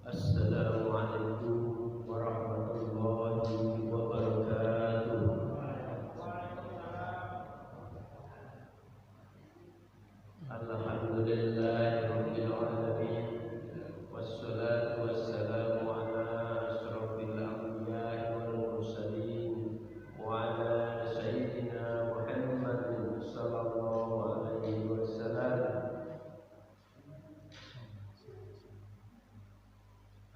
Assalamualaikum warahmatullahi wabarakatuh. Alhamdulillahirabbil alamin. Wassalatu wassalamu ala asyrofil anbiya'i wal mursalin wa ala sayyidina Muhammadin sallallahu alaihi wasallam.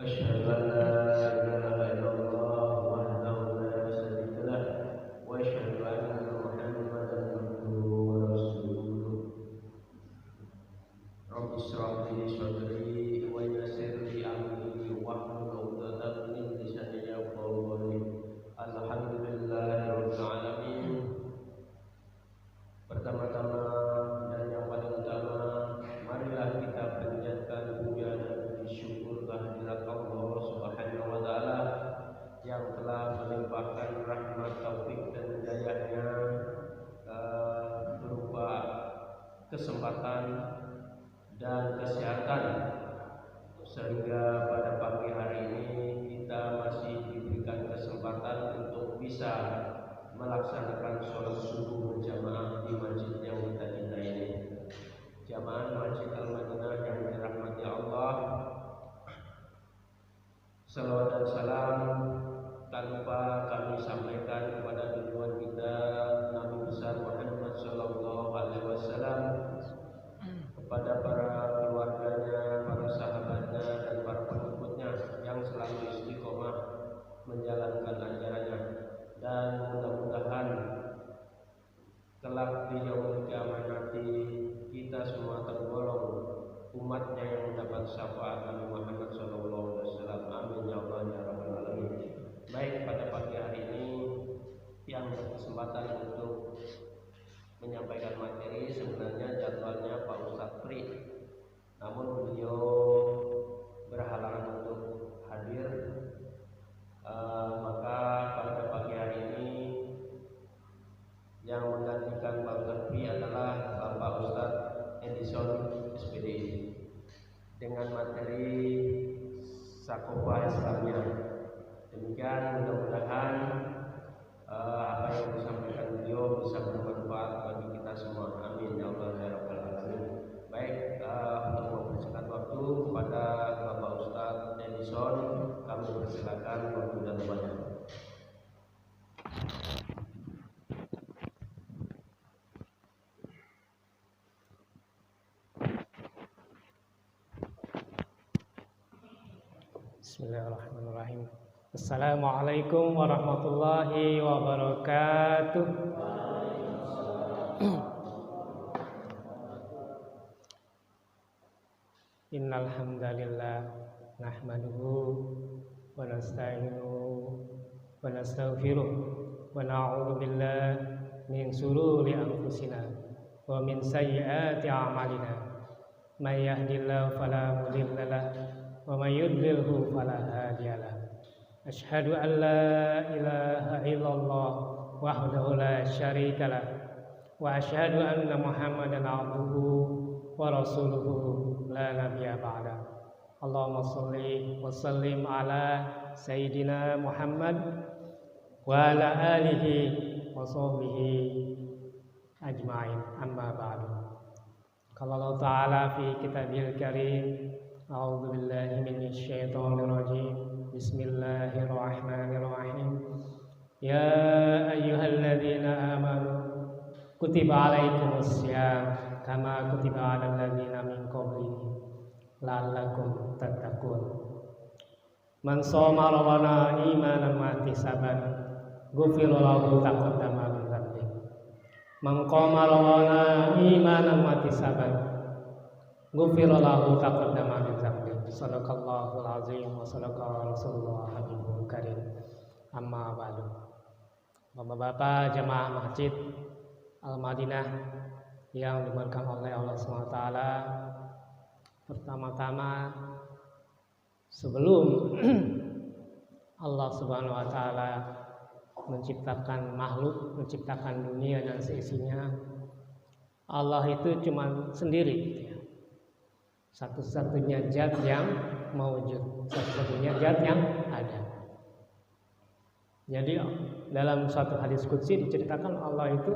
Asyhadu an la ilaha illallah wahdahu la syarika lah wa asyhadu anna Muhammadan abduhu wa rasuluh. Rabbi shrah li sadri wa yassir li amri wahlul 'uqdatam min lisani yafqahu qawli. Alhamdulillahirabbil alamin. Pertama-tama dan yang paling utama, marilah kita panjatkan puja dan syukur kehadirat Allah Subhanahu wa taala yang telah melimpahkan rahmat, taufik dan hidayahnya berupa kesempatan dan kesehatan, sehingga pada pagi hari ini kita masih diberikan kesempatan untuk bisa melaksanakan sholat subuh berjamaah di masjid yang kita cintai ini, jamaah Masjid Al-Madinah yang dirahmati Allah. Salawat dan salam tak lupa kami sampaikan kepada junjungan kita Nabi besar Muhammad sallallahu alaihi wasallam, kepada para keluarganya, para sahabatnya dan para pengikutnya yang selalu istiqomah menjalankan ajarannya, dan mudah-mudahan kelak di yaumul qiyamah nanti kita semua tergolong umatnya yang mendapat syafaat Nabi Muhammad SAW. Amin ya Allah ya rabbal alamin. Baik, pada pagi hari ini yang berkesempatan untuk menyampaikan materi, sebenarnya jadwalnya Pak Ustadz Pri, namun beliau berhalangan untuk hadir. Maka pada pagi hari ini yang menggantikan Pak Ustadz Pri adalah Bapak Ustadz Edison SPD dengan materi Sakofa Islamnya. Demikian, mudah-mudahan apa yang disampaikan beliau bisa bermanfaat bagi kita semua. Amin ya Allah ya rabbal alamin. Baik, untuk mempersingkat waktu kepada Bapak Ustadz Edison, kami persilakan waktu dan tempatnya. Bismillahirrahmanirrahim. Assalamualaikum warahmatullahi wabarakatuh. Innal hamdalillah nahmaduhu wa nasta'inuhu wa nastaghfiruh wa na'udzu billahi min shururi anfusina wa min sayyiati a'malina. May yahdihillahu fala mudilla lahu wa may yudlilhu fala hadiya lahu. Asyhadu an la ilaha illallah wahdahu la syarika lah wa asyhadu anna Muhammadan abduhu wa rasuluhu la nabiyya ba'da. Allahumma shalli wa sallim ala sayyidina Muhammad wa ala alihi wa sahbihi ajma'in, amma ba'du. Qala Allah ta'ala fi kitabil karim, a'udzu billahi minasy syaithanir rajim. Bismillahirrahmanirrahim. Ya ayyuhalladzina amanu kutiba alaikumus syiyam kama kutiba alal ladzina min qablikum la'allakum tattaqun. Man shoma ramadhana imanan wa ihtisaban ghufira lahu taqaddama min dhanbi. Man qama ramadhana imanan wa ihtisaban ghufira lahu taqaddama min dhanbi. Sadaqallahul azim wa sadaqa rasulullah habibul karim. Amma ba'du. Bapak-bapak jamaah Masjid Al-Madinah yang dimuliakan oleh Allah SWT, pertama-tama sebelum Allah Subhanahu wa taala menciptakan makhluk, menciptakan dunia dan seisinya, Allah itu cuma sendiri, satu-satunya zat yang mawujud, satu-satunya zat yang ada. Jadi dalam suatu hadis qudsi diceritakan Allah itu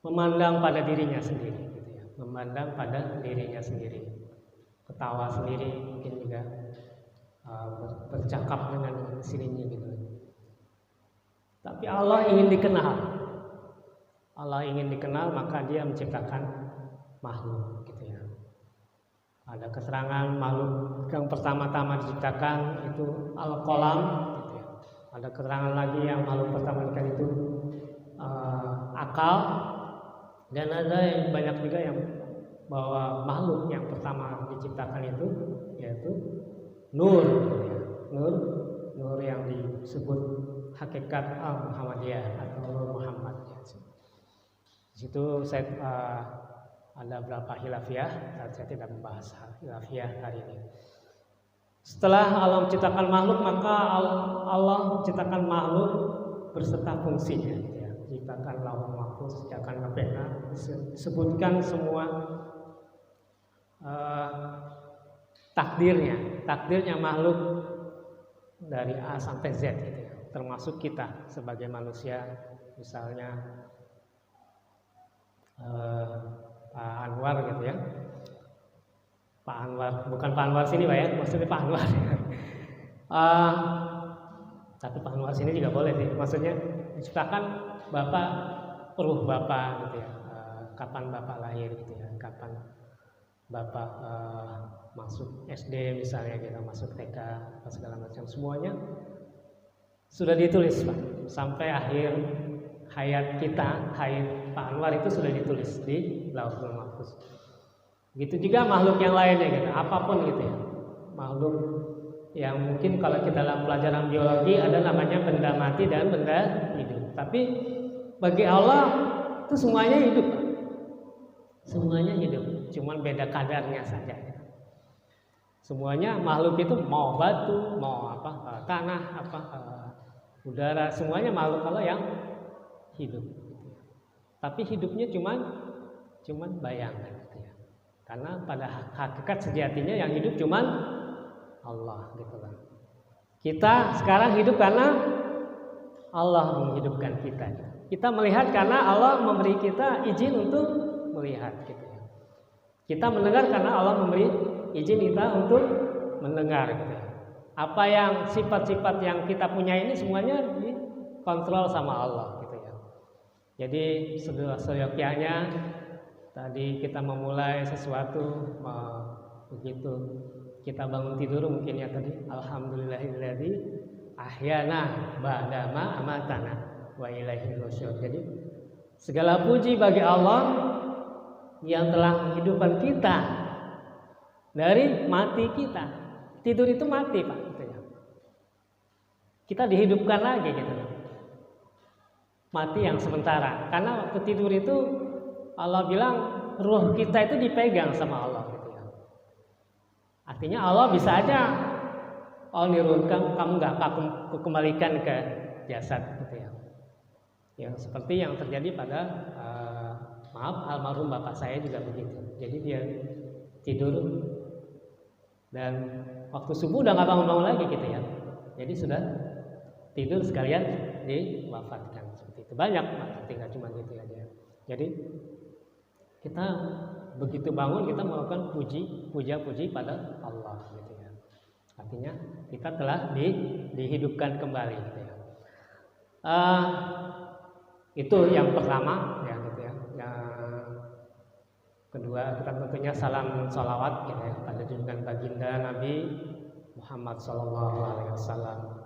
memandang pada dirinya sendiri, gitu ya. Memandang pada dirinya sendiri, ketawa sendiri, mungkin juga bercakap dengan sirinya gitu. Tapi Allah ingin dikenal. Allah ingin dikenal, maka Dia menciptakan makhluk, gitu ya. Ada keterangan makhluk yang pertama-tama diciptakan itu al-qalam, gitu ya. Ada keterangan lagi yang makhluk pertama diciptakan itu akal, dan ada yang banyak juga yang bahwa makhluk yang pertama diciptakan itu yaitu nur, gitu ya. Nur yang disebut hakikat al-Muhammadiyah atau Nur Muhammad. Di situ saya ada beberapa khilafiyah, saya tidak membahas khilafiyah hari ini. Setelah Allah menciptakan makhluk, maka Allah menciptakan makhluk berserta fungsinya. Ya. Menciptakan lauhul mahfuz, menciptakan pena, disebutkan semua takdirnya makhluk dari A sampai Z, gitu ya. Termasuk kita sebagai manusia, misalnya Pak Anwar, gitu ya. Pak Anwar, bukan Pak Anwar sini Pak ya, maksudnya Pak Anwar. Tapi Pak Anwar sini juga boleh sih. Maksudnya diciptakan Bapak, ruh Bapak, gitu ya. Kapan Bapak lahir, gitu ya. Kapan Bapak masuk SD misalnya, gitu, masuk TK, segala macam, semuanya sudah ditulis Pak. Sampai akhir hayat kita, hayat Pak Anwar itu sudah ditulis di Lauhul Mahfuz. Begitu juga makhluk yang lainnya, gitu, apapun gitu ya. Makhluk yang mungkin kalau kita dalam pelajaran biologi ada namanya benda mati dan benda hidup. Tapi bagi Allah itu semuanya hidup, Pak. Semuanya hidup, cuman beda kadarnya saja. Semuanya makhluk itu mau batu, mau tanah, udara, semuanya makhluk Allah yang hidup. Tapi hidupnya cuman bayangan, gitu ya. Karena pada hakikat sejatinya yang hidup cuman Allah, gitu kan. Kita sekarang hidup karena Allah menghidupkan kita. Kita melihat karena Allah memberi kita izin untuk melihat, gitu ya. Kita mendengar karena Allah memberi izin kita untuk mendengar, gitu ya. Apa yang sifat-sifat yang kita punya ini semuanya dikontrol sama Allah, gitu ya. Jadi seyogyanya tadi kita memulai sesuatu, begitu kita bangun tidur mungkin ya tadi, alhamdulillahilladzi ahyana ba'da ma amatana wa ilaihil nusyur. Jadi segala puji bagi Allah yang telah menghidupkan kita dari mati kita. Tidur itu mati, Pak, gitu ya. Kita dihidupkan lagi, gitu. Mati yang sementara. Karena waktu tidur itu Allah bilang ruh kita itu dipegang sama Allah, gitu ya. Artinya Allah bisa aja nirunkan, kamu nggak aku kembalikan ke jasad, gitu ya. Yang seperti yang terjadi pada almarhum bapak saya juga begitu. Jadi dia tidur dan waktu subuh udah nggak bangun-bangun lagi, gitu ya. Jadi sudah tidur sekalian diwafatkan, seperti itu. Banyak, tinggal cuma gitu aja. Jadi kita begitu bangun kita melakukan puja-puji pada Allah, gitu ya. Artinya kita telah dihidupkan kembali, gitu ya. Itu yang pertama, ya, gitu ya. Kedua, kita tentunya salam salawat, gitu ya, pada junjungan baginda Nabi Muhammad SAW.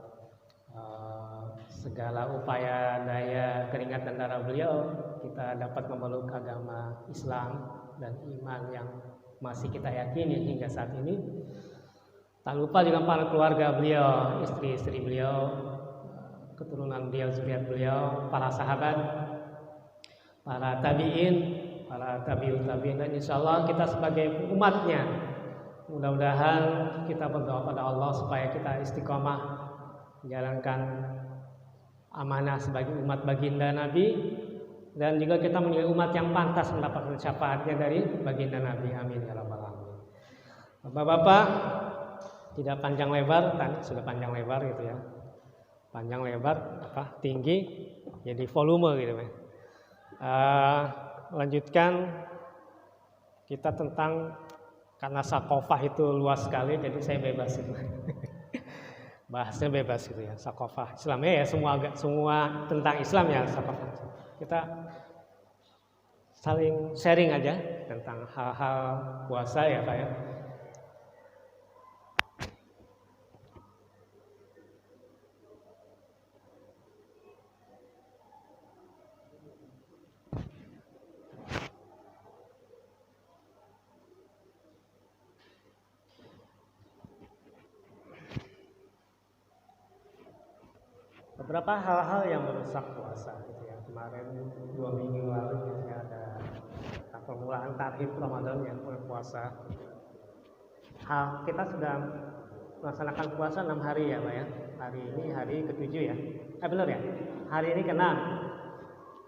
Segala upaya daya keringat dan darah beliau kita dapat memeluk agama Islam dan iman yang masih kita yakini hingga saat ini. Tak lupa juga para keluarga beliau, istri-istri beliau, keturunan beliau, zuriat beliau, para sahabat, para tabi'in, para tabi'ut tabi'in, dan insyaallah kita sebagai umatnya mudah-mudahan kita berdoa pada Allah supaya kita istiqomah menjalankan amanah sebagai umat baginda Nabi, dan juga kita menjadi umat yang pantas mendapatkan syafaatnya dari baginda Nabi. Amin ya rabbal alamin. Bapak-bapak, tidak panjang lebar, tadi sudah panjang lebar gitu ya. Panjang lebar tinggi jadi volume gitu ya. Lanjutkan kita tentang, karena sakofah itu luas sekali, jadi saya bebas itu. Bahasnya bebas gitu ya, sakofah Islamnya ya, semua tentang Islam ya sakofah. Kita saling sharing aja tentang hal-hal puasa ya Pak ya. Beberapa hal-hal yang merusak puasa gitu ya. Kemarin 2 minggu lalu ya, ada permulaan tarhib Ramadan yang puasa. Kita sudah melaksanakan puasa 6 hari ya Pak ya. Hari ini hari ke-7 ya. Benar ya? Hari ini ke-6.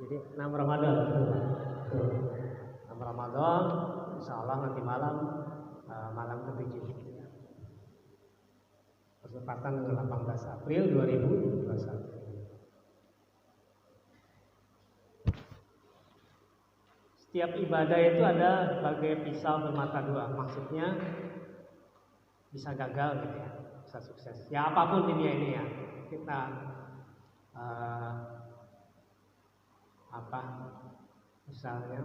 Jadi 6 Ramadan. 6 Ramadan, insya Allah nanti malam ke-7. Bertepatan dengan 18 April 2021. Setiap ibadah itu ada sebagai pisau bermata dua. Maksudnya bisa gagal gitu ya, bisa sukses. Ya apapun dunia ini ya. Kita misalnya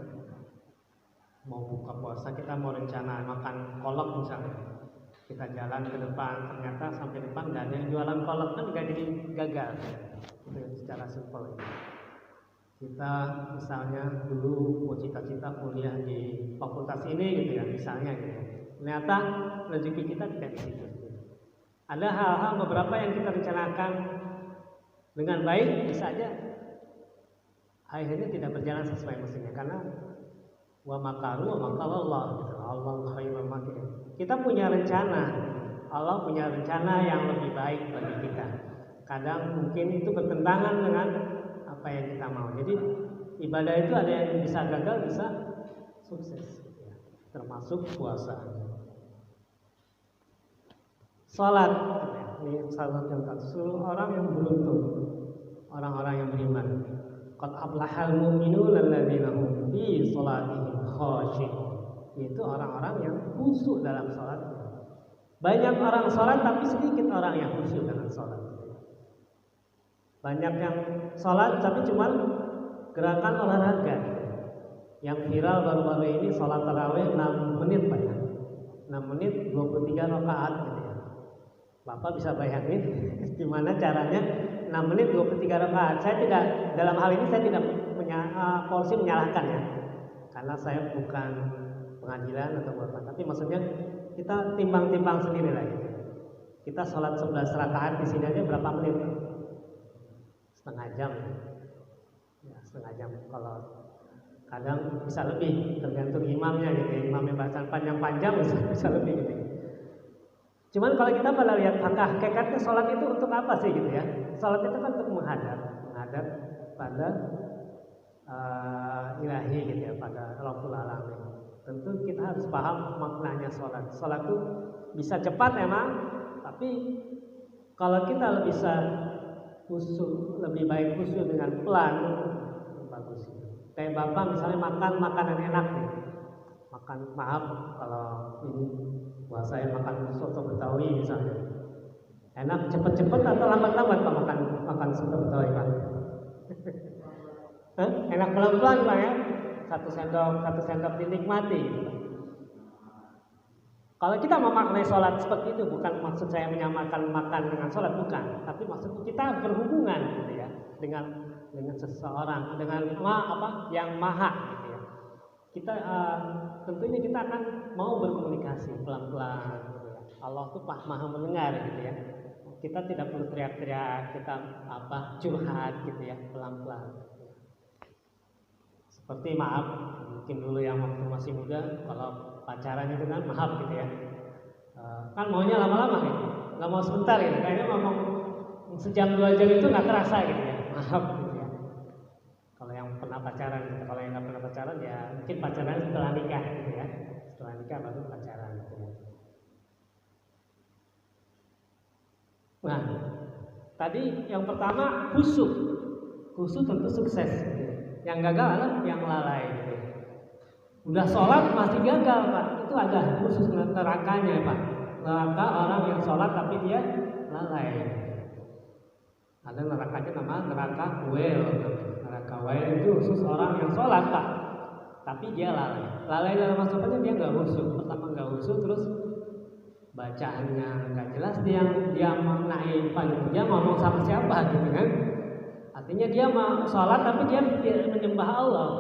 mau buka puasa, kita mau rencana makan kolak misalnya. Kita jalan ke depan, ternyata sampai depan nggak ada yang jualan kolak, kan nggak jadi gagal. Itu secara simpel. Kita misalnya dulu mau cita-cita kuliah di fakultas ini gitu ya, misalnya gitu. Ternyata rezeki kita tidak di situ. Ada hal-hal beberapa yang kita rencanakan dengan baik, bisa aja akhirnya tidak berjalan sesuai mestinya, karena wa makaru wa makarallah gitu. Allah khairul makirin. Kita punya rencana, Allah punya rencana yang lebih baik bagi kita. Kadang mungkin itu bertentangan dengan apa yang kita mau. Jadi ibadah itu ada yang bisa gagal, bisa sukses, termasuk puasa. Salat, ini salah contoh. Seluruh orang yang beruntung, orang-orang yang beriman. Qad aflahal mu'minun alladzina hum fi shalatihim khashi'un. Itu orang-orang yang khusyuk dalam salatnya. Banyak orang salat tapi sedikit orang yang khusyuk dalam salat. Banyak yang salat tapi cuma gerakan olahraga. Yang viral baru-baru ini salat tarawih 6 menit Pak ya. 6 menit 23 rakaat gitu ya. Bapak bisa bayangin gimana caranya 6 menit 23 rakaat. Saya tidak, dalam hal ini saya tidak porsi menyalahkan ya. Karena saya bukan pengadilan atau apa, tapi maksudnya kita timbang-timbang sendiri lah gitu. Kita sholat 11 rakaat di sini aja berapa menit? Setengah jam. Ya, setengah jam. Kalau kadang bisa lebih, tergantung imamnya gitu. Imamnya bacaan panjang-panjang bisa lebih gitu. Cuman kalau kita pada lihat hakikatnya sholat itu untuk apa sih gitu ya? Sholat itu kan untuk menghadap pada ilahi gitu ya, pada Rabbul Alamin. Tentu kita harus paham maknanya sholat. Sholat itu bisa cepat emang, tapi kalau kita bisa khusyuk, lebih baik khusyuk dengan pelan, bagus. Kayak bapak misalnya makan makanan enak nih, makan maaf kalau ini puasa makan soto Betawi misalnya, enak cepet-cepet atau lambat-lambat pak makan soto Betawi pak? Enak pelan-pelan pak ya. Satu sendok dinikmati. Kalau kita memaknai sholat seperti itu, bukan maksud saya menyamakan makan dengan sholat, bukan. Tapi maksud kita berhubungan gitu ya, dengan seseorang, dengan yang maha gitu ya. Kita tentunya kita akan mau berkomunikasi pelan-pelan gitu ya. Allah tuh maha mendengar gitu ya. Kita tidak perlu teriak-teriak, kita curhat gitu ya, pelan-pelan. Seperti maaf, mungkin dulu yang waktu masih muda, kalau pacaran itu kan maaf gitu ya, kan maunya lama-lama gitu, nggak mau sebentar gitu, kayaknya ngomong sejam 2 jam itu nggak terasa gitu ya, maaf gitu ya. Kalau yang pernah pacaran gitu, kalau yang nggak pernah pacaran ya mungkin pacaran setelah nikah gitu ya, setelah nikah baru pacaran gitu ya. Nah, tadi yang pertama khusyuk tentu sukses. Yang gagal adalah yang lalai. Udah sholat masih gagal Pak, itu ada khusus nerakanya Pak. Neraka orang yang sholat tapi dia lalai. Ada nerakanya nama neraka Kuel. Neraka Kuel itu khusus orang yang sholat Pak, tapi dia lalai. Lalai dalam maksudnya dia nggak khusyuk. Pertama nggak khusyuk, terus bacaannya nggak jelas, dia maknai dia ngomong sama siapa gitu kan. Artinya dia mau sholat tapi dia menyembah Allah,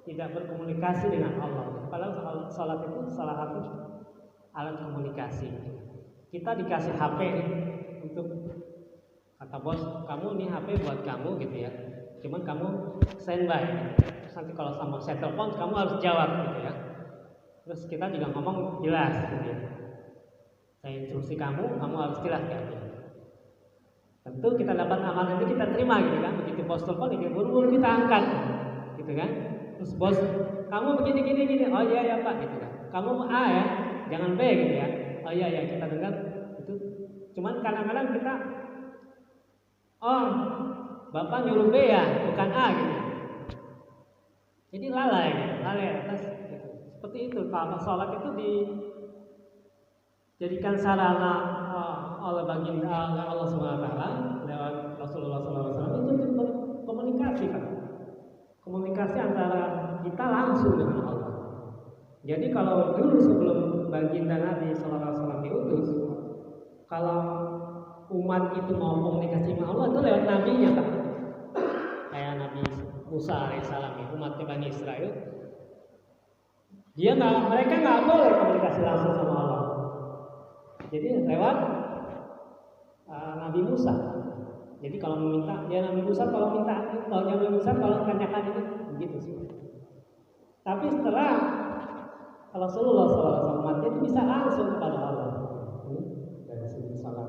tidak berkomunikasi dengan Allah. Padahal sholat itu salah satu alat komunikasi. Kita dikasih HP untuk, kata bos, kamu nih HP buat kamu gitu ya. Cuman kamu standby. Terus nanti kalau sama saya telepon kamu harus jawab gitu ya. Terus kita juga ngomong jelas gitu ya. Saya instruksi kamu harus jelas kan. Tentu kita dapat amanah itu kita terima gitu kan. Begitu bos telepon ini buru-buru kita angkat gitu kan. Terus bos, kamu begini. Oh iya ya Pak gitu kan. Kamu A ya, jangan B gitu ya. Oh iya ya, kita dengar itu. Cuman kadang-kadang kita, oh Bapak nyuruh B ya, bukan A gitu. Jadi lalai atas gitu. Seperti itu. Kalau sholat itu dijadikan sarana oleh baginda Allah SWT lewat Rasulullah SAW itu komunikasi Pak. Komunikasi antara kita langsung dengan Allah. Jadi kalau dulu sebelum baginda Nabi SAW diutus, kalau umat itu mau komunikasi dengan Allah itu lewat nabinya Pak. Kayak Nabi Musa alaihissalam, umatnya Bani Israel, mereka nggak boleh komunikasi langsung sama Allah. Jadi lewat Nabi Musa. Jadi kalau meminta, Nabi Musa kalau tanyakan itu begitu sih. Tapi setelah Rasulullah SAW itu bisa langsung kepada Allah. Dari segi salat.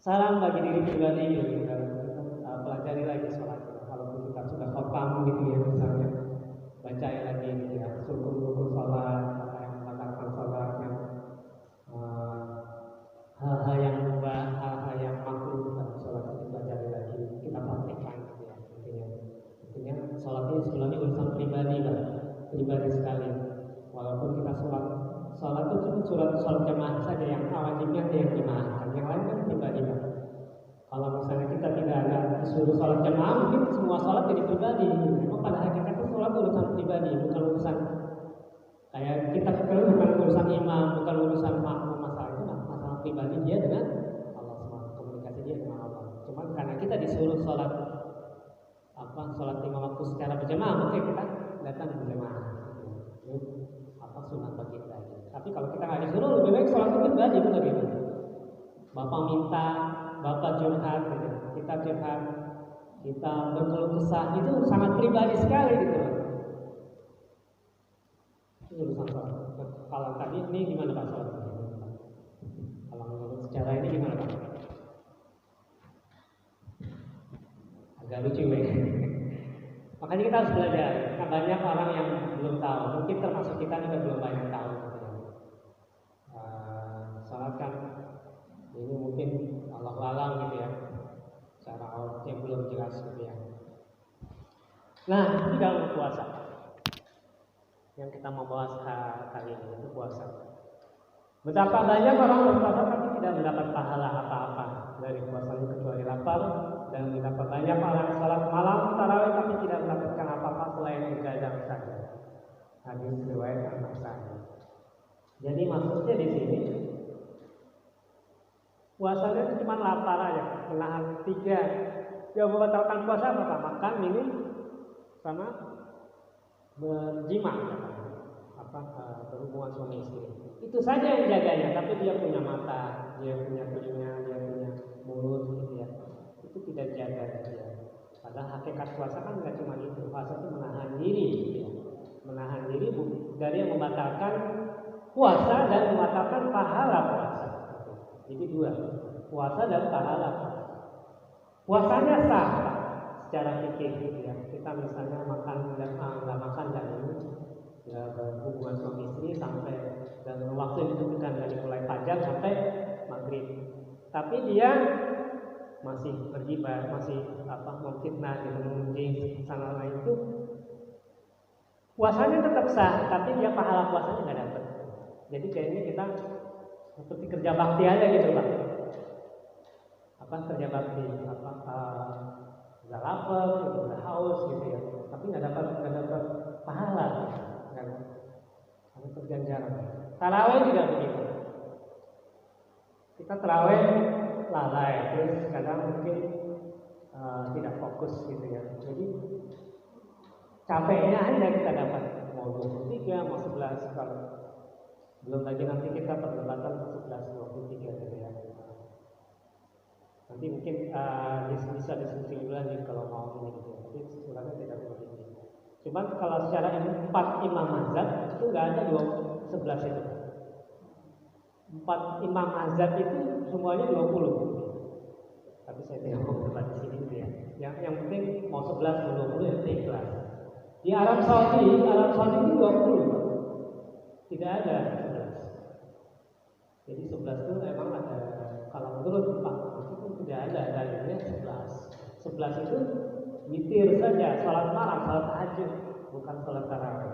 Salam bagi diri pribadi gitu. Kita pelajari lagi salat. Kalau kita sudah khotam gitu ya misalnya, baca lagi gitu ya, rukun salat. Hal-hal yang mubah, hal-hal yang makruh dalam sholat itu pelajari lagi, kita praktekkan gitu ya. Intinya sholat ini sebenarnya urusan pribadi sekali. Walaupun kita sholat itu cuma sholat jemaah saja yang wajibnya ada yang jemaahkan, yang lain kan pribadi Pak. Kalau misalnya kita tidak ada disuruh sholat jemaah, mungkin semua sholat jadi pribadi. Memang pada hakikatnya sholat urusan pribadi, bukan urusan kayak kita kekal, bukan urusan imam, bukan urusan makmum. Pribadi dia dengan Allah SWT, komunikasi dia dengan Allah. Cuma karena kita disuruh sholat lima waktu secara berjamaah, maka kita datang berjamaah. Sunnah bagi kita. Tapi kalau kita nggak disuruh, lebih baik sholat pribadi benar gitu. Bapak minta, bapak curhat, gitu. Kita curhat, kita berkeluh kesah, itu sangat pribadi sekali gitu. Itu urusan sholat. Kalau tadi ini gimana Pak sholat? Cara ini gimana Pak? Agak lucu ya. Makanya kita harus belajar. Banyak orang yang belum tahu. Mungkin termasuk kita juga belum banyak tahu. Salat kan ini mungkin Allah alam gitu ya. Cara awalnya belum jelas gitu ya. Nah, ini dalam puasa. Yang kita mau bahas kali ini itu puasa. Betapa banyak orang berpuasa tapi tidak mendapat pahala apa-apa dari puasanya kecuali lapar, dan betapa banyak orang sholat malam tarawih tapi tidak mendapatkan apa-apa selain begadang saja. Hadis riwayat An-Nasa'i. Jadi maksudnya di sini puasanya itu cuma lapar aja, menahan 3. Yang membatalkan puasa apa? Makan, minum, sama berjima, berhubungan suami istri. Itu saja yang jaganya, tapi dia punya mata, dia punya telinga, dia punya mulut gitu ya. Itu tidak jaga dia. Padahal hakikat puasa kan nggak cuma itu. Puasa itu menahan diri gitu ya. Menahan diri dari yang membatalkan puasa dan membatalkan pahala puasa. Jadi 2, puasa dan pahala puasa. Puasanya sah secara fikih gitu ya. Kita misalnya makan dan nggak makan dan ini ya, berhubungan suami istri sampai dan waktu yang ditentukan dari mulai fajar sampai maghrib. Tapi dia masih bergibah, masih memfitnah gitu, memuji sana lain itu, puasanya tetap sah, tapi dia pahala puasanya nggak dapat. Jadi kayaknya kita seperti kerja bakti aja gitu Pak. Kerja bakti, udah lapar, udah haus gitu ya, tapi nggak dapat pahala, nggak dapat ganjaran. Tarawih juga begitu. Kita tarawih lalai, terus kadang mungkin tidak fokus gitu ya. Jadi capeknya aja kita dapat, mau 23, mau 11, kalau belum lagi nanti kita perdebatan 11, 23 gitu ya. Nanti mungkin bisa diskusi dulu lagi kalau mau ini gitu. Tapi sebenarnya tidak begitu. Cuman kalau secara 4 imam mazhab itu nggak ada 11 itu. 4 imam mazhab itu semuanya 20. Tapi saya tidak mau debat di sini gitu ya. Yang penting mau 11 mau 20 itu ikhlas. Di Arab Saudi itu 20. Tidak ada 11. Jadi 11 itu memang ada, kalau menurut Pak tidak ada dalilnya 11. 11 itu witir saja, sholat malam, sholat tahajud, bukan sholat tarawih.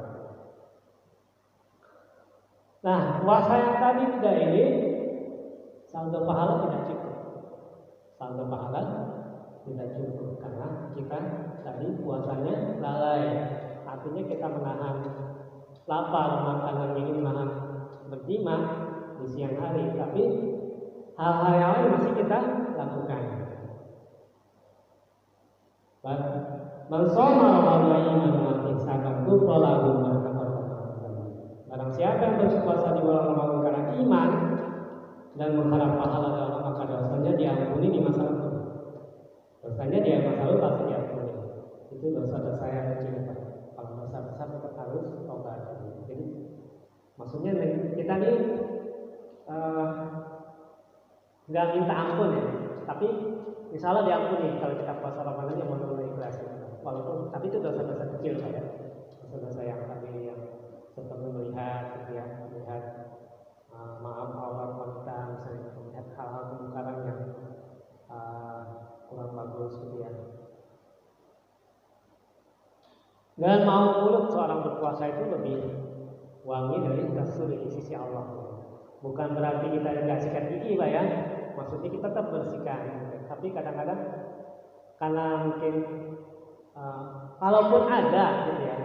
Nah, puasa yang tadi tidak ini, saldo pahala tidak cukup. Saldo pahala tidak cukup karena kita tadi puasanya lalai. Artinya kita menahan lapar, makanan ini menahan berjima di siang hari, tapi hal-hal yang lain masih kita lakukan. Man shoma Ramadan imanan wa ihtisaban ghufira lahu ma taqaddama. Barang siapa yang berpuasa di bulan Ramadan karena iman dan mengharap pahala dari Allah, maka dosanya diampuni di masa lalu. Dosanya di masa lalu pasti diampuni. Itu dosa-dosa yang kecil. Kalau dosa besar tetap harus tobat. Jadi maksudnya kita nih nggak minta ampun ya, tapi insya Allah diampuni kalau kita puasa Ramadan yang benar-benar ikhlas. Walaupun tapi itu dosa-dosa kecil ya, dosa-dosa yang tadi yang seperti melihat gitu ya, melihat maaf aurat wanita, misalnya melihat hal-hal kemungkaran yang kurang bagus gitu ya. Dan mau mulut seorang berpuasa itu lebih wangi dari kasur di sisi Allah. Bukan berarti kita nggak sikat gigi Pak ya, maksudnya kita tetap bersihkan. Tapi kadang-kadang karena mungkin kalaupun ada gitu ya,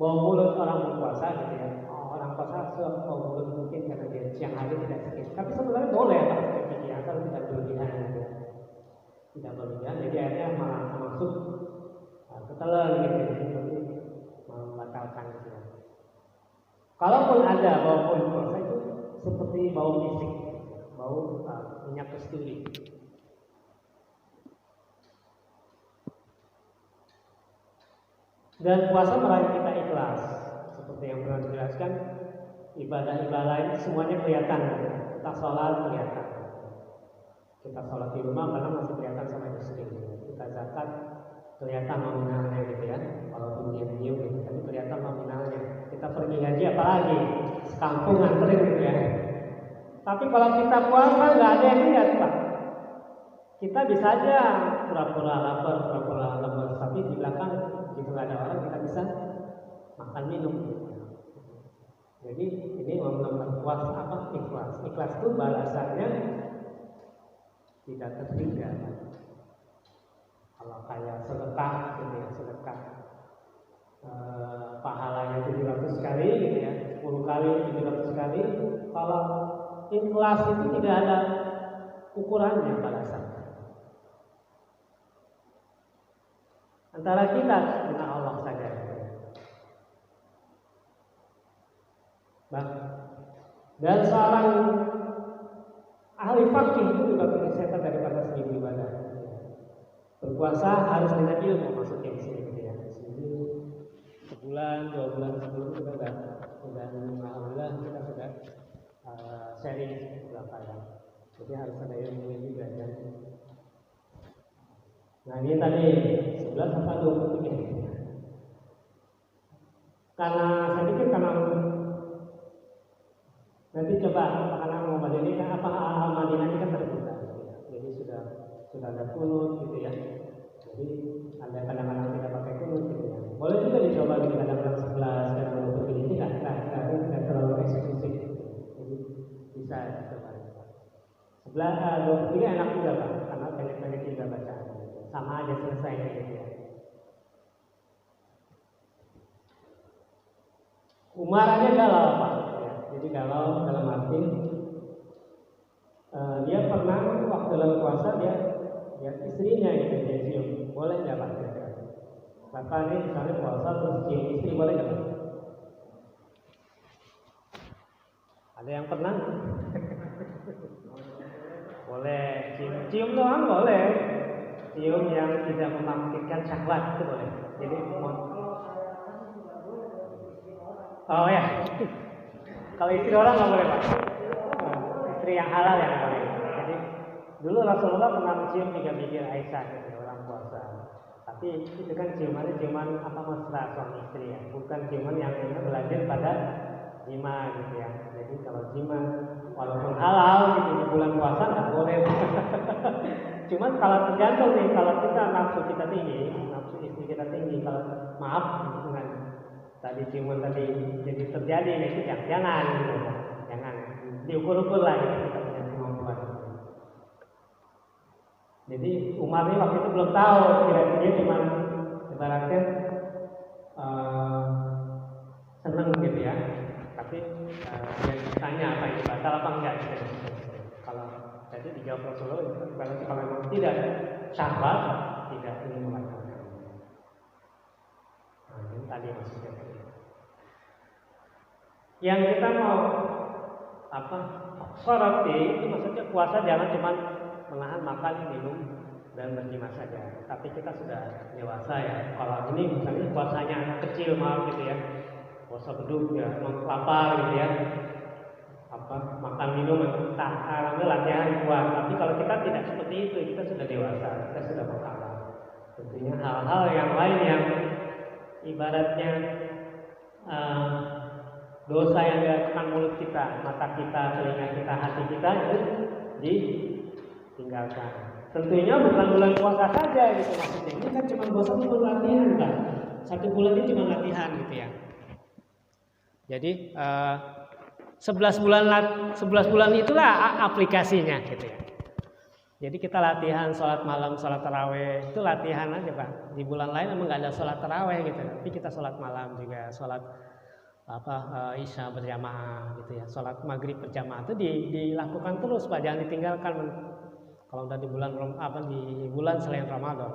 bau mulut orang berpuasa gitu ya, orang puasa bau mulut mungkin karena dia siang hari tidak sakit. Tapi sebenarnya boleh Pak sikat gigi asal tidak berlebihan gitu ya. Tidak berlebihan, jadi akhirnya malah masuk ketelan gitu, jadi membatalkan gitu ya. Kalaupun ada bau mulut puasa itu seperti bau misik, bau minyak kasturi. Dan puasa meraih kita ikhlas, seperti yang pernah dijelaskan, ibadah-ibadah lain semuanya kelihatan. Kita sholat kelihatan, kita sholat di rumah karena masih kelihatan sama istri. Kita zakat kelihatan nominalnya gitu ya, walaupun diam-diam gitu, tapi kelihatan nominalnya. Kita pergi haji apalagi sekampung nganterin gitu ya. Tapi kalau kita puasa nggak ada yang lihat Pak. Kita bisa aja pura-pura lapar, pura-pura lemes, tapi di belakang gitu nggak ada orang, kita bisa makan minum. Jadi ini benar-benar puasa ikhlas. Ikhlas itu balasannya tidak terhingga. Kalau kayak sedekah gitu ya, sedekah pahalanya 700 kali gitu ya, 10 kali 700 kali. Kalau ikhlas itu tidak ada ukurannya balasan. Antara kita dengan Allah saja. Dan seorang ahli fikih itu juga menyelesaikan daripada segi ibadah. Berpuasa harus dengan ilmu, maksudnya di sini gitu ya. Di sini sebulan, 2 bulan sebelum kita sudah alhamdulillah kita sudah sharing beberapa ya. Jadi harus ada ilmu juga kan. Nah ini tadi 11 apa 23. Karena saya pikir karena nanti coba anak-anak Muhammad ini kan Al-Madinah ini kan terbuka, gitu ya. Jadi sudah ada kunut gitu ya. Jadi ada kadang-kadang tidak pakai kunut gitu ya. Boleh juga dicoba gitu kadang-kadang 11 dan 20 ini tidak terlalu eksklusif. Gitu. Jadi bisa dicoba. 23 enak juga Pak, karena pendek-pendek juga bacaan. Gitu. Sama aja selesainya gitu ya. Umarannya galau Pak. Ya. Jadi galau dalam arti dia pernah waktu dalam puasa dia istrinya gitu dia cium, boleh nggak Pak? Bapak ini misalnya puasa terus cium istri boleh nggak Pak? Ada yang pernah? Boleh, cium doang boleh. Cium yang tidak membangkitkan syahwat itu boleh. Jadi oh ya, kalau istri orang nggak boleh Pak. Istri yang halal yang boleh. Jadi dulu Rasulullah pernah mencium 3 bibir Aisyah gitu, orang puasa. Tapi itu kan ciuman apa mesra suami istri ya, bukan ciuman yang belajar pada jima gitu ya. Jadi kalau jima walaupun halal gitu di bulan puasa nggak boleh. Cuman kalau tergantung nih, kalau kita nafsu kita tinggi, nafsu istri kita tinggi, kalau maaf dengan tadi ciuman tadi jadi terjadi itu jangan gitu, jangan diukur-ukur lah gitu kita punya kemampuan. Jadi Umar ini waktu itu belum tahu, kira-kira dia cuma ibaratnya seneng gitu ya. Tapi dia ditanya apa itu batal apa enggak gitu. Kalau jadi dijawab Rasulullah kalau memang tidak syahwat tidak ingin membatalkan. Nah, ini tadi maksudnya. Yang kita mau soroti itu maksudnya puasa jangan cuma menahan makan, minum dan berjima saja. Tapi kita sudah dewasa ya. Kalau ini misalnya puasanya anak kecil maaf gitu ya. Puasa beduk ya, lapar gitu ya. Makan minum entah latihan kuat. Tapi kalau kita tidak seperti itu, kita sudah dewasa, kita sudah berkalah. Tentunya hal-hal yang lain yang ibaratnya dosa yang dilakukan mulut kita, mata kita, telinga kita, hati kita itu ditinggalkan. Tentunya bukan bulan puasa saja gitu maksudnya. Ini kan cuma puasa itu latihan kan. 1 bulan ini cuma latihan gitu ya. Jadi 11 bulan itulah aplikasinya gitu ya. Jadi kita latihan sholat malam, sholat taraweh itu latihan aja Pak. Di bulan lain emang nggak ada sholat taraweh gitu. Tapi kita sholat malam juga, sholat isya berjamaah gitu ya. Sholat maghrib berjamaah itu dilakukan terus Pak, jangan ditinggalkan. Kalau udah di bulan selain Ramadan.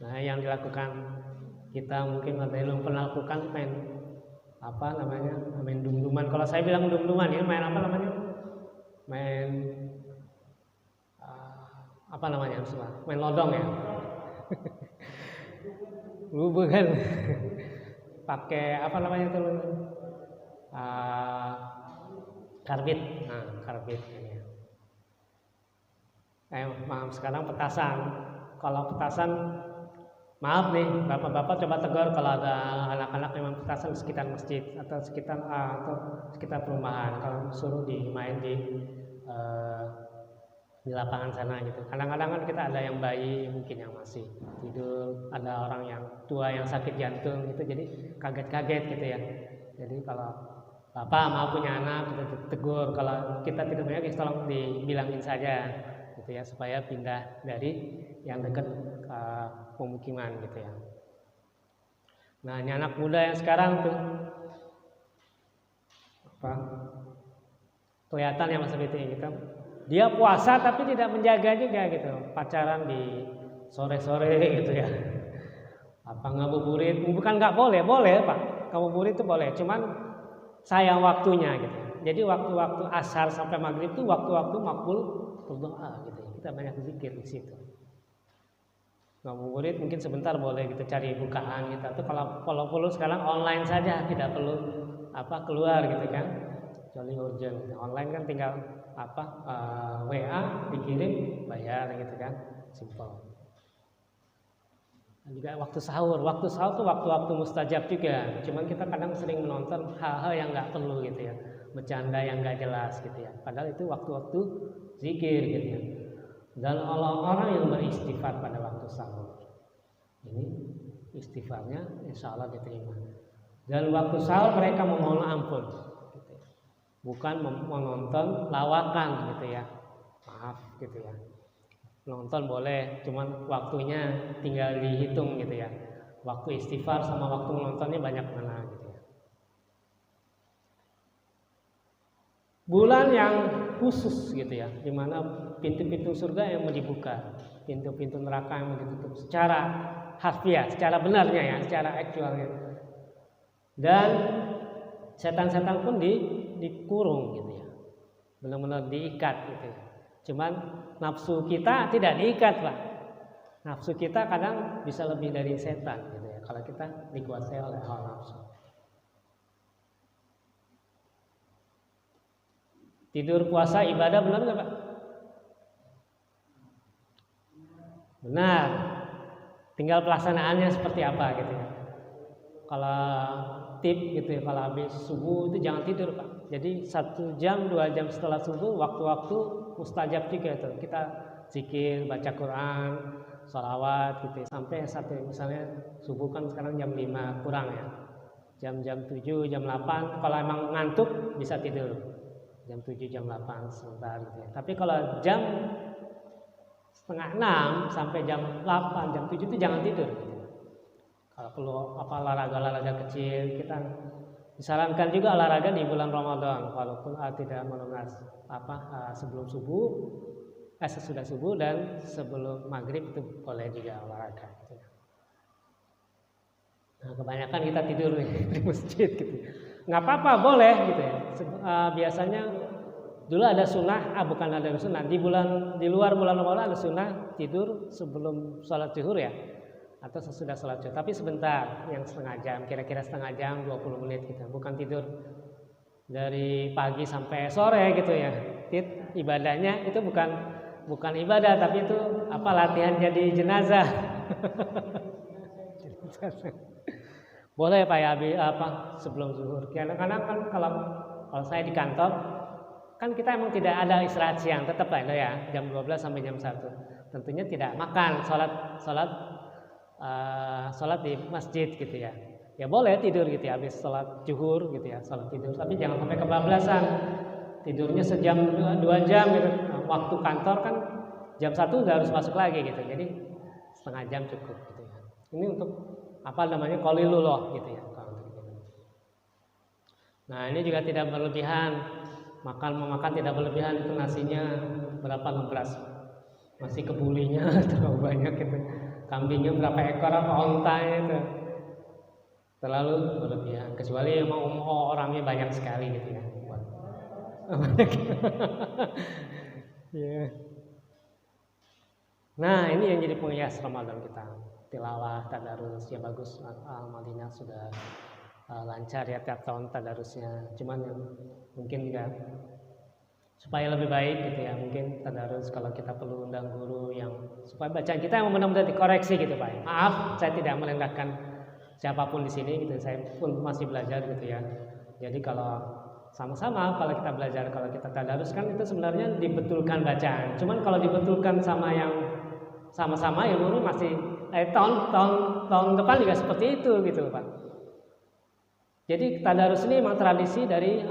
Nah yang dilakukan kita mungkin belum pernah lakukan main dum-duman. Kalau saya bilang dum-duman ya main apa namanya? Main main lodong ya. Bukan. Pakai karbit. Nah, karbit ini. Maaf sekarang petasan. Kalau petasan maaf nih, bapak-bapak coba tegur kalau ada anak-anak yang petasan sekitar masjid atau sekitar perumahan. Kalau suruh main di lapangan sana gitu. Kadang-kadang kan kita ada yang bayi mungkin yang masih tidur, ada orang yang tua yang sakit jantung gitu, jadi kaget-kaget gitu ya. Jadi kalau bapak mau punya anak kita tegur, kalau kita tidak punya tolong dibilangin saja gitu ya supaya pindah dari yang dekat pemukiman gitu ya. Nah ini anak muda yang sekarang tuh kelihatan ya Mas Biti gitu. Dia puasa tapi tidak menjaga juga gitu. Pacaran di sore-sore gitu ya. Ngabuburit, bukan nggak boleh Pak. Ngabuburit itu boleh, cuman sayang waktunya gitu. Jadi waktu-waktu asar sampai maghrib itu waktu-waktu makbul berdoa gitu. Kita banyak zikir di situ. Ngabuburit mungkin sebentar boleh gitu cari bukaan gitu. Atau kalau perlu sekarang online saja, tidak perlu keluar gitu kan. Kecuali urgent. Online kan tinggal WA dikirim bayar gitu kan, simpel. Dan juga waktu sahur tuh waktu-waktu mustajab juga. Cuman kita kadang sering menonton hal-hal yang nggak perlu gitu ya. bercanda yang nggak jelas gitu ya. Padahal itu waktu-waktu zikir gitu ya. Dan orang-orang yang beristighfar pada waktu sahur, ini istighfarnya insya Allah diterima. Dan waktu sahur mereka memohon ampun, gitu ya. Bukan menonton lawakan gitu ya. Maaf gitu ya. Nonton boleh, cuman waktunya tinggal dihitung gitu ya. Waktu istighfar sama waktu menontonnya banyak mana gitu ya. Bulan yang khusus gitu ya, dimana pintu-pintu surga yang mau dibuka, pintu-pintu neraka yang mau ditutup secara harfiah, secara benarnya ya, secara aktualnya. Dan setan-setan pun dikurung gitu ya, benar-benar diikat gitu ya. Cuman nafsu kita tidak diikat Pak. Nafsu kita kadang bisa lebih dari setan gitu ya, kalau kita dikuasai oleh hawa nafsu. Tidur puasa ibadah benar nggak Pak? Benar. Tinggal pelaksanaannya seperti apa gitu ya. Kalau tip gitu ya, kalau habis subuh itu jangan tidur Pak. Jadi 1 jam 2 jam setelah subuh waktu-waktu mustajab juga itu. Kita zikir, baca Quran, sholawat gitu ya. Sampai satu misalnya subuh kan sekarang jam 5 kurang ya. Jam 7, jam 8 kalau emang ngantuk bisa tidur. Jam 7, jam 8 sebentar gitu ya. Tapi kalau jam 5:30 sampai jam 8, jam 7 itu jangan tidur gitu. Kalau perlu olahraga kecil, kita disarankan juga olahraga di bulan Ramadan walaupun tidak melunas sebelum subuh, sesudah subuh dan sebelum maghrib itu boleh juga olahraga gitu. Nah, kebanyakan kita tidur di masjid gitu. Nggak apa-apa, boleh gitu ya. Biasanya dulu ada sunnah, bukan ada sunnah. Di luar bulan Ramadan ada sunnah tidur sebelum sholat zuhur ya, atau sesudah sholat zuhur. Tapi sebentar, yang setengah jam, kira-kira setengah jam, 20 menit gitu. Bukan tidur dari pagi sampai sore gitu ya. Ibadahnya itu bukan ibadah, tapi itu latihan jadi jenazah. Boleh Pak ya sebelum zuhur. Kadang-kadang kan kalau saya di kantor kan kita emang tidak ada istirahat siang, tetap lah itu ya jam 12 sampai jam 1. Tentunya tidak makan, sholat di masjid gitu ya. Ya boleh tidur gitu ya habis sholat zuhur gitu ya, sholat tidur, tapi jangan sampai kebablasan. Tidurnya sejam 2 jam gitu. Nah, waktu kantor kan jam 1 udah harus masuk lagi gitu. Jadi setengah jam cukup gitu ya. Ini untuk qalilullah gitu ya. Nah, ini juga tidak berlebihan. Memakan tidak berlebihan, itu nasinya berapa ngebras. Masih kebulinya terlalu banyak gitu. Kambingnya berapa ekor onta itu. Terlalu berlebihan. Kecuali emang orangnya banyak sekali gitu ya. Yeah. Nah, ini yang jadi penghias Ramadan kita. Tilawah, tadarus, ya bagus. Al-Madinah sudah lancar ya tiap tahun tadarusnya. Cuman yang mungkin juga supaya lebih baik gitu ya. Mungkin tadarus kalau kita perlu undang guru yang supaya bacaan kita yang benar-benar dikoreksi gitu Pak. Maaf, saya tidak merendahkan siapapun di sini gitu. Saya pun masih belajar gitu ya. Jadi kalau sama-sama kalau kita belajar, kalau kita tadarus kan itu sebenarnya dibetulkan bacaan. Cuman kalau dibetulkan sama yang sama-sama ya mungkin masih tahun depan juga seperti itu gitu Pak. Jadi tadarus ini memang tradisi dari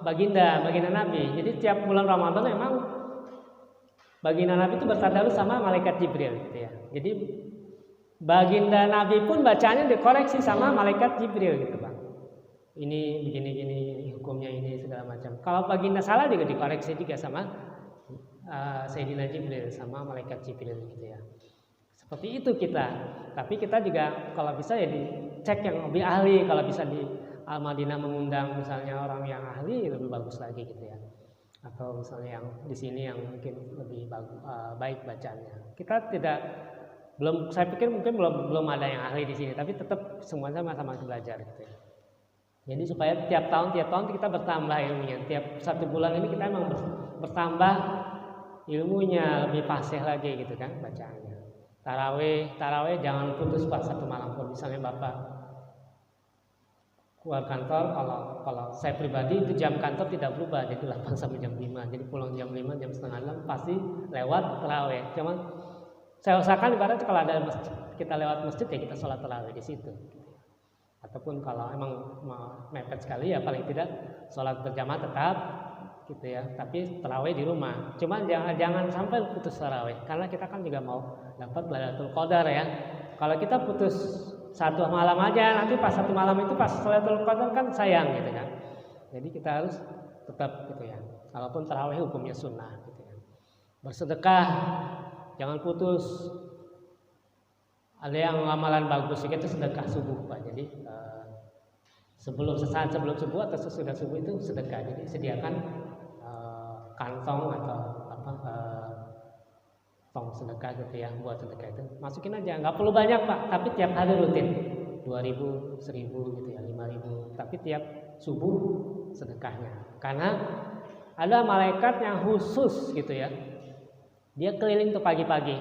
baginda Nabi. Jadi tiap bulan Ramadan memang baginda Nabi itu bertadarus sama malaikat Jibril gitu ya. Jadi baginda Nabi pun bacanya dikoreksi sama malaikat Jibril gitu Pak. Ini begini hukumnya ini segala macam. Kalau baginda salah juga dikoreksi juga sama Sayyidina Jibril sama malaikat Jibril gitu ya. Seperti itu kita. Tapi kita juga kalau bisa ya dicek yang lebih ahli. Kalau bisa di Al-Madinah mengundang misalnya orang yang ahli lebih bagus lagi gitu ya. Atau misalnya yang di sini yang mungkin lebih baik bacaannya. Kita saya pikir mungkin belum ada yang ahli di sini, tapi tetap semuanya sama-sama belajar gitu ya. Jadi supaya tiap tahun kita bertambah ilmunya. Tiap 1 bulan ini kita memang bertambah ilmunya, lebih fasih lagi gitu kan bacaannya. Tarawih jangan putus Pak 1 malam pun. Misalnya Bapak keluar kantor, kalau saya pribadi itu jam kantor tidak berubah, jadi 8 sampai jam 5. Jadi pulang jam 5, jam setengah 6 pasti lewat tarawih. Cuman saya usahakan ibaratnya kalau ada masjid, kita lewat masjid ya kita sholat tarawih di situ. Ataupun kalau emang mepet sekali ya paling tidak sholat berjamaah tetap gitu ya. Tapi tarawih di rumah. Cuman jangan sampai putus tarawih, karena kita kan juga mau dapat Lailatul Qadar ya. Kalau kita putus satu malam aja, nanti pas satu malam itu pas Lailatul Qadar kan sayang gitu kan. Jadi kita harus tetap gitu ya. Walaupun tarawih hukumnya sunnah gitu ya. Bersedekah, jangan putus. Ada yang amalan bagus itu sedekah subuh Pak. Jadi sesaat sebelum subuh atau sesudah subuh itu sedekah. Jadi sediakan kantong atau tong sedekah gitu ya, buat sedekah itu masukin aja, nggak perlu banyak Pak, tapi tiap hari rutin 2.000, 1.000 gitu ya, 5.000, tapi tiap subuh sedekahnya. Karena ada malaikat yang khusus gitu ya, dia keliling tuh pagi-pagi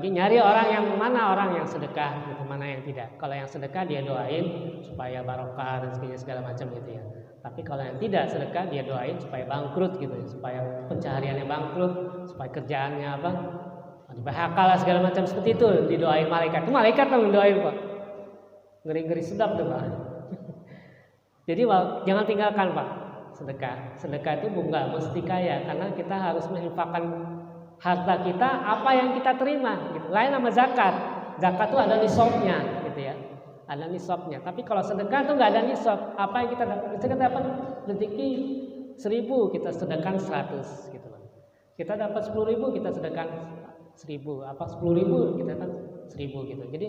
nyari orang yang mana orang yang sedekah gitu, mana yang tidak. Kalau yang sedekah dia doain supaya barokah dan segala macam gitu ya. Tapi kalau yang tidak sedekah dia doain supaya bangkrut gitu ya, supaya pencahariannya bangkrut, supaya kerjaannya di PHK lah segala macam seperti itu didoain malaikat. Itu malaikat yang doain Pak. Ngeri-ngeri sedap tuh Pak. Jadi jangan tinggalkan Pak sedekah. Sedekah itu nggak mesti kaya, karena kita harus menginfakkan harta kita apa yang kita terima gitu. Lain sama zakat. Zakat itu ada nisabnya gitu ya. Ada nisabnya. Tapi kalau sedekah itu nggak ada nisab. Apa yang kita dapat? Kita dapat rezeki 1.000, kita sedekahkan 100 gitu. Kita dapat 10.000, kita sedekahkan 1.000. Apa 10.000 kita kan 1.000 gitu. Jadi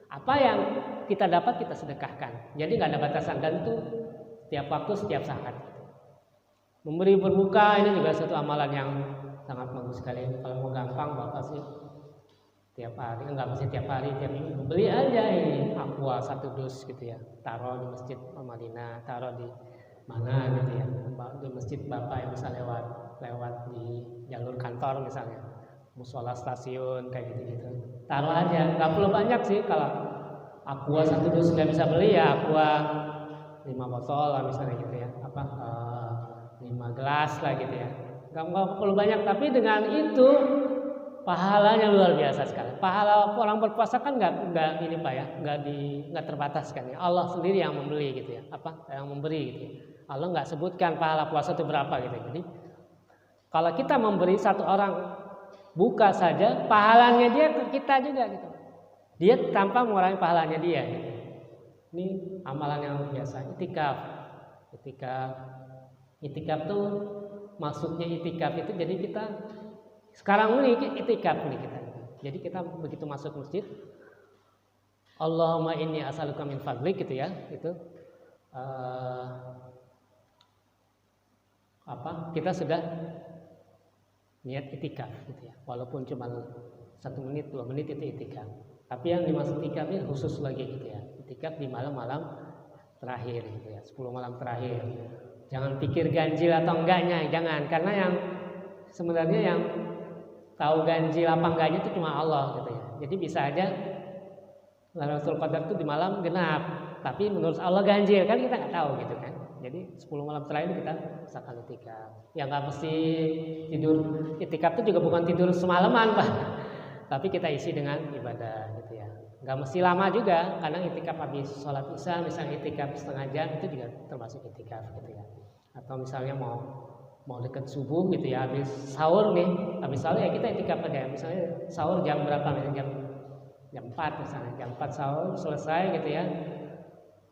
apa yang kita dapat kita sedekahkan. Jadi nggak ada batasan, dan itu setiap waktu, setiap saat. Memberi berbuka ini juga satu amalan yang sangat bagus sekali. Kalau mau gampang Bapak sih tiap hari, enggak mesti tiap hari, tiap minggu beli aja ini aqua 1 dus gitu ya, taruh di masjid Madinah, taruh di mana gitu ya, di masjid Bapak yang bisa lewat di jalur kantor misalnya, musola stasiun kayak gitu taruh aja, nggak perlu banyak sih. Kalau aqua 1 dus nggak bisa beli ya aqua 5 botol lah misalnya gitu ya, 5 gelas lah gitu ya, nggak perlu banyak. Tapi dengan itu pahalanya luar biasa sekali. Pahala orang berpuasa kan nggak ini Pak ya, nggak terbatas kan ya. Allah sendiri yang membeli gitu ya, yang memberi gitu ya. Allah nggak sebutkan pahala puasa itu berapa gitu. Jadi kalau kita memberi satu orang buka saja, pahalanya dia ke kita juga gitu. Dia tanpa mengurangi pahalanya dia. Gitu. Ini amalan yang biasa. Itikaf tuh masuknya itikaf itu jadi kita sekarang ini itikaf nih kita. Jadi kita begitu masuk masjid, Allahumma inni as'aluka min fadlik gitu ya, itu kita sudah niat itikaf gitu ya. Walaupun cuma 1 menit, 2 menit itu itikaf. Tapi yang dimaksud itikaf ini khusus lagi gitu ya. Itikaf di malam-malam terakhir gitu ya, 10 malam terakhir. Jangan pikir ganjil atau enggaknya, jangan, karena yang sebenarnya yang tahu ganjil apa enggaknya itu cuma Allah gitu ya. Jadi bisa aja Lailatul Qadar itu di malam genap, tapi menurut Allah ganjil, kan kita nggak tahu gitu kan. Jadi 10 malam terakhir kita usahakan itikaf. Ya nggak mesti tidur, itikaf itu juga bukan tidur semalaman Pak, tapi kita isi dengan ibadah gitu ya. Nggak mesti lama juga, kadang itikaf habis sholat isya, misalnya itikaf setengah jam itu juga termasuk itikaf gitu ya. Atau misalnya mau dekat subuh gitu ya, habis sahur ya kita itikaf aja. Misalnya sahur jam berapa, misalnya jam 4 misalnya, jam 4 sahur selesai gitu ya.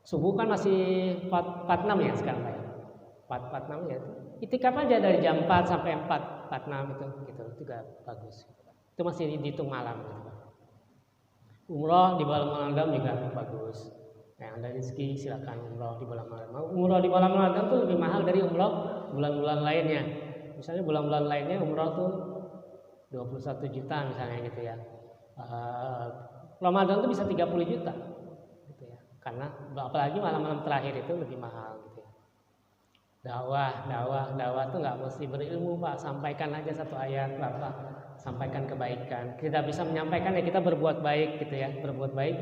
Subuh kan masih 4.46 ya sekarang Pak ya. 4.46 ya. Itikaf aja dari jam 4 sampai 4.46 itu gitu juga bagus. Itu masih dihitung malam gitu. Umroh di bulan Ramadan juga bagus. Yang ada rezeki silakan umroh di bulan Ramadan. Umroh di bulan Ramadan tuh lebih mahal dari umroh bulan-bulan lainnya. Misalnya bulan-bulan lainnya umroh tuh 21 juta misalnya gitu ya. Ramadan tuh bisa 30 juta gitu ya. Karena apalagi malam-malam terakhir itu lebih mahal gitu ya. Dakwah tuh nggak mesti berilmu Pak, sampaikan aja 1 ayat Bapak, sampaikan kebaikan. Kita bisa menyampaikan ya kita berbuat baik gitu ya, berbuat baik.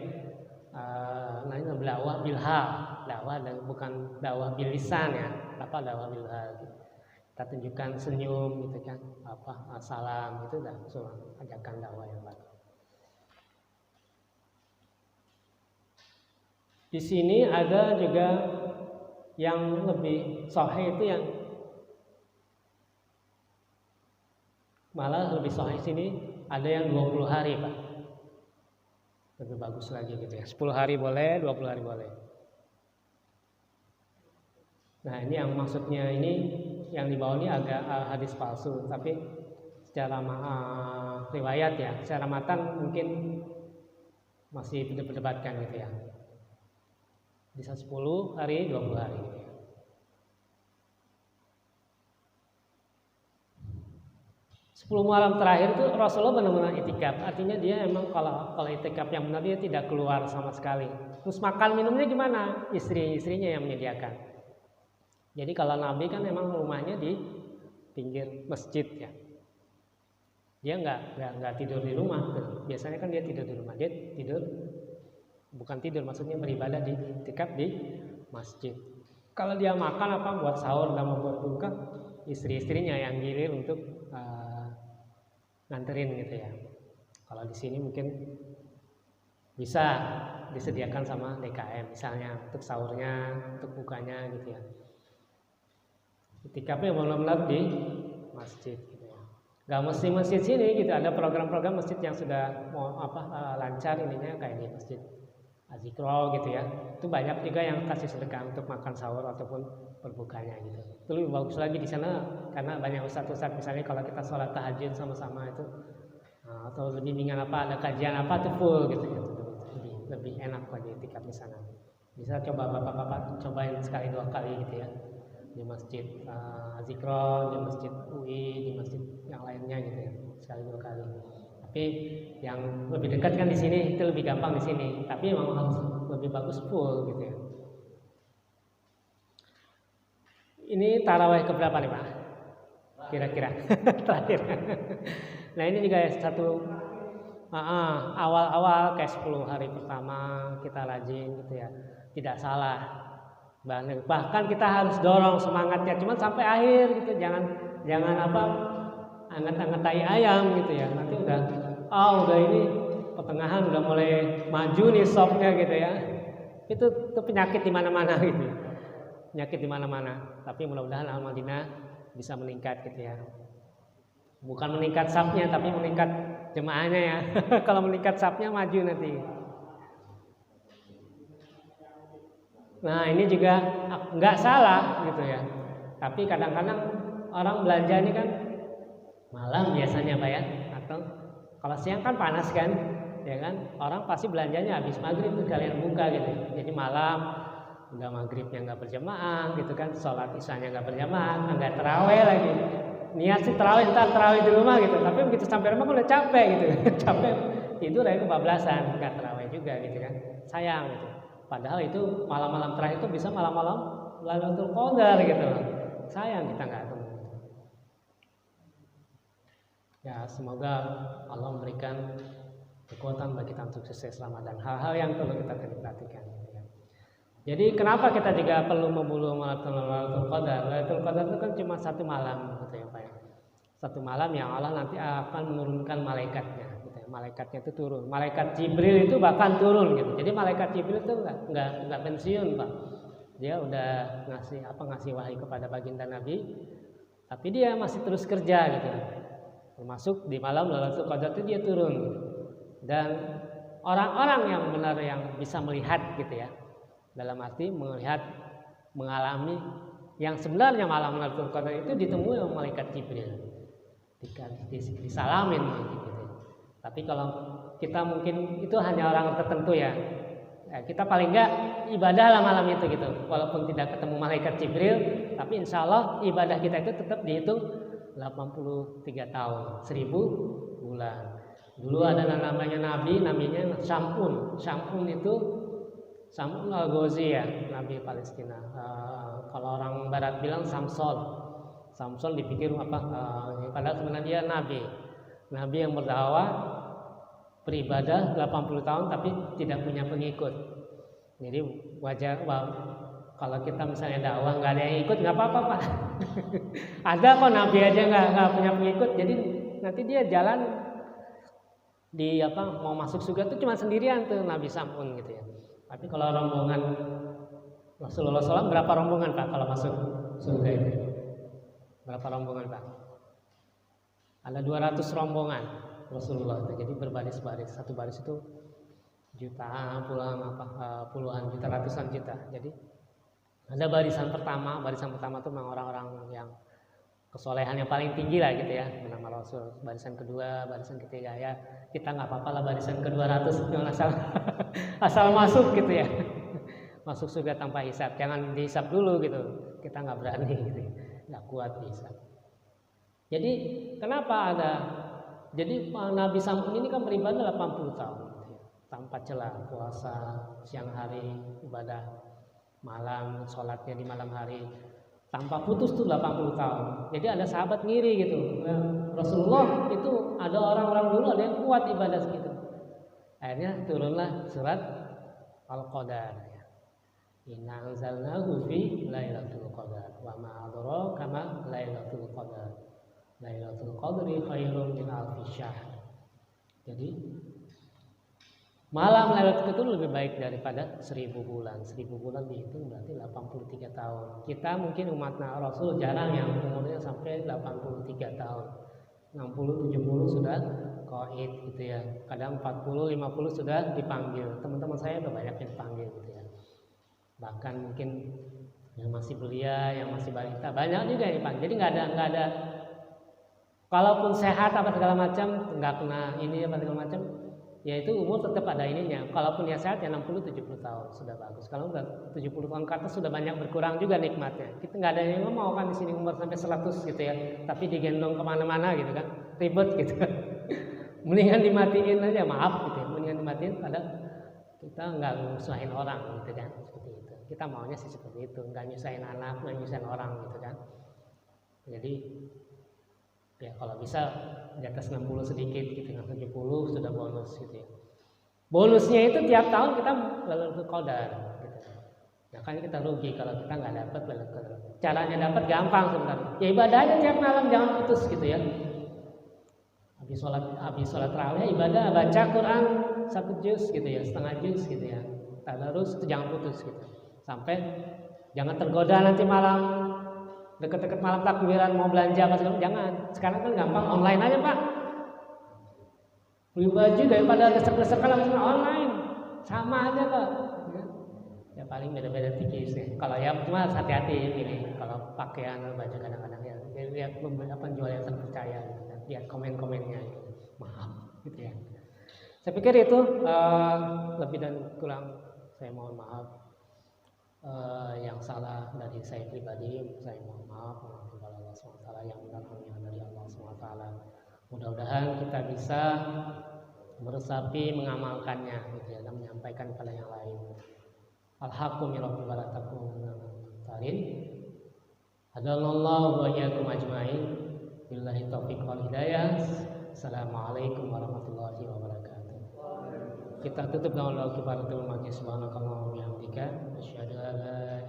Dakwah bilhal dakwah dan bukan dakwah bil lisan ya, dakwah bil hal. Kita tunjukkan senyum gitu kan, salam itu dah ajakan dakwah yang baik. Di sini ada juga yang lebih sahih itu yang malah lebih sahih sini ada yang 20 hari Pak. Lebih bagus lagi gitu ya. 10 hari boleh, 20 hari boleh. Nah, ini yang maksudnya ini yang di bawah ini agak hadis palsu, tapi secara riwayat ya, secara matan mungkin masih diperdebatkan gitu ya. Bisa 10 hari, 20 hari gitu ya. Sepuluh malam terakhir itu Rasulullah benar-benar itikaf. Artinya dia emang kalau itikaf yang benar dia tidak keluar sama sekali. Terus makan minumnya gimana? Istrinya yang menyediakan. Jadi kalau Nabi kan emang rumahnya di pinggir masjid ya. Dia nggak tidur di rumah. Biasanya kan dia tidur di rumah. Dia tidur bukan tidur, maksudnya beribadah di itikaf di masjid. Kalau dia makan buat sahur dan buat buka, istri-istrinya yang gilir untuk nganterin gitu ya. Kalau di sini mungkin bisa disediakan sama DKM misalnya untuk sahurnya, untuk bukanya gitu ya. Itikafnya benar-benar di masjid gitu ya. Gak mesti masjid sini gitu, ada program-program masjid yang sudah lancar ininya kayak di masjid Azikro gitu ya. Itu banyak juga yang kasih sedekah untuk makan sahur ataupun berbukanya gitu. Itu lebih bagus lagi di sana karena banyak ustadz misalnya kalau kita sholat tahajud sama-sama itu atau lebih ringan ada kajian itu full gitu ya. Lebih enak lagi itikaf di sana. Bisa coba bapak-bapak cobain sekali 2 kali gitu ya. Di masjid Azikro, di masjid UI, di masjid yang lainnya gitu ya. Sekali 2 kali. Tapi yang lebih dekat kan di sini, itu lebih gampang di sini. Tapi memang harus lebih bagus full gitu ya. Ini tarawih keberapa nih Pak? Kira-kira terakhir. Nah ini juga satu awal-awal kayak 10 hari pertama kita rajin gitu ya. Tidak salah. Bahkan kita harus dorong semangatnya. Cuma sampai akhir gitu. Jangan anget-anget tai ayam gitu ya. Nanti udah ini pertengahan udah mulai maju nih sopnya gitu ya. Itu penyakit di mana-mana gitu. Penyakit di mana-mana. Tapi mudah-mudahan Al-Madinah bisa meningkat gitu ya. Bukan meningkat sapnya tapi meningkat jemaahnya ya. Kalau meningkat sapnya maju nanti. Nah, ini juga nggak salah gitu ya. Tapi kadang-kadang orang belanja ini kan malam biasanya Pak ya, atau kalau siang kan panas kan, ya kan? Orang pasti belanjanya habis maghrib tuh kalian buka gitu. Jadi malam udah maghribnya nggak berjamaah gitu kan, sholat isyanya nggak berjamaah, nggak terawih lagi. Niat sih terawih, ntar terawih di rumah gitu. Tapi begitu sampai rumah udah capek gitu, capek tidur aja kebablasan, nggak terawih juga gitu kan. Sayang gitu. Padahal itu malam-malam terakhir itu bisa malam-malam Lailatul Qadar gitu. Sayang kita nggak tahu. Ya semoga Allah memberikan kekuatan bagi kita untuk sukses Ramadan. Hal-hal yang perlu kita perhatikan. Jadi kenapa kita juga perlu memburu Lailatul Qadar? Lailatul Qadar itu kan cuma 1 malam gitu ya Pak ya. 1 malam yang Allah nanti akan menurunkan malaikatnya. Malaikatnya itu turun. Malaikat Jibril itu bahkan turun gitu. Jadi malaikat Jibril itu enggak pensiun Pak. Dia udah ngasih wahyu kepada baginda Nabi, tapi dia masih terus kerja gitu. Termasuk di malam Lailatul Qadar itu dia turun. Dan orang-orang yang benar yang bisa melihat gitu ya. Dalam arti melihat, mengalami yang sebenarnya malam Lailatul Qadar itu ditemui oleh malaikat Jibril. Disalamin gitu. Tapi kalau kita mungkin itu hanya orang tertentu ya. Kita paling enggak ibadah lah malam itu gitu. Walaupun tidak ketemu malaikat Jibril, tapi insya Allah ibadah kita itu tetap dihitung 83 tahun, 1000 bulan. Dulu ada namanya namanya Sam'un. Sam'un itu Sam'un al-Ghazi ya, Nabi Palestina. Kalau orang Barat bilang Samson dipikir padahal sebenarnya dia Nabi yang berdakwah beribadah 80 tahun tapi tidak punya pengikut. Jadi kalau kita misalnya dakwah nggak ada yang ikut nggak apa-apa Pak. Ada kok Nabi aja nggak punya pengikut, jadi nanti dia jalan di mau masuk surga tuh cuma sendirian tuh Nabi Sam'un gitu ya. Tapi kalau rombongan Rasulullah SAW berapa rombongan Pak kalau masuk surga itu? Berapa rombongan Pak? Ada 200 rombongan Rasulullah itu. Jadi berbaris-baris, satu baris itu jutaan, puluhan juta, ratusan juta. Jadi ada barisan pertama itu memang orang-orang yang kesolehan yang paling tinggi lah gitu ya, bernama Rasul. Barisan kedua, barisan ketiga ya kita nggak apa-apa lah barisan ke-200 asal masuk gitu ya, masuk surga tanpa hisab. Jangan dihisab dulu gitu, kita nggak berani gitu, nggak kuat dihisab. Jadi kenapa ada? Jadi Nabi Sam'un ini kan beribadah 80 tahun gitu ya, tanpa celah, puasa siang hari, ibadah malam, sholatnya di malam hari tanpa putus tuh 80 tahun. Jadi ada sahabat ngiri gitu. Rasulullah itu ada orang-orang dulu ada yang kuat ibadah segitu. Akhirnya turunlah surat Al-Qadar. Inna anzalnahu fi lailatul qadar wa ma adraka ma lailatul qadar. Lailatul qadri khairun min alfi syahr. Jadi malam Lailatul Qadar lebih baik daripada 1000 bulan. 1000 bulan dihitung berarti 83 tahun. Kita mungkin umat Rasul jarang yang umurnya sampai 83 tahun. 60, 70 sudah qaid gitu ya. Kadang 40, 50 sudah dipanggil. Teman-teman saya udah banyak yang dipanggil gitu ya. Bahkan mungkin yang masih belia, yang masih balita, banyak juga yang dipanggil. Jadi nggak ada. Kalaupun sehat apa segala macam, nggak kena ini apa segala macam, yaitu umur tetap ada ininya. Kalaupun dia sehat ya 60-70 tahun sudah bagus. Kalau udah 70 tahun ke atas sudah banyak berkurang juga nikmatnya. Kita nggak ada yang mau kan di sini umur sampai 100 gitu ya. Tapi digendong kemana-mana gitu kan, ribet gitu. Mendingan dimatiin aja, maaf gitu ya. Mendingan dimatiin pada kita nggak nyusahin orang gitu kan, seperti itu. Kita maunya sih seperti itu, nggak nyusahin anak, nggak nyusahin orang gitu kan. Jadi ya kalau bisa di atas 60 sedikit gitu, 70 sudah bonus gitu ya. Bonusnya itu tiap tahun kita Lailatul Qadar gitu. Ya kan kita rugi kalau kita nggak dapat Lailatul Qadar. Caranya dapat gampang sebenarnya. Ya ibadahnya tiap malam jangan putus gitu ya. Habis sholat tarawih ibadah baca Quran 1 juz gitu ya, setengah juz gitu ya. Tadarus itu jangan putus gitu. Sampai jangan tergoda nanti malam deket-deket malam takbiran mau belanja apa segala, jangan. Sekarang kan gampang online aja Pak. Beli baju daripada desek-desekan online, sama aja kok. Ya paling beda-beda tipis ya. Kalau ya cuma hati-hati ini. Kalau pakaian atau baju kadang-kadang ya lihat penjual yang terpercaya, gitu. Lihat komen-komennya, gitu. Maaf, gitu ya. Saya pikir itu lebih dan kurang saya mohon maaf. Yang salah dari saya pribadi, saya mohon maaf kepada Allah SWT, yang benar hanya dari Allah SWT. Mudah-mudahan kita bisa meresapi mengamalkannya gitu ya, dan menyampaikan kepada yang lain. Al-haqqu min rabbil wa la takunu minal mumtarin. Hadallahu wa iyyakum ajmain. Billahi taufiq wal hidayah. Assalamualaikum warahmatullahi wabarakatuh. Kita tutup dengan doa kifaratul majlis. Subhanakallahumma wa bihamdika asyhadu an la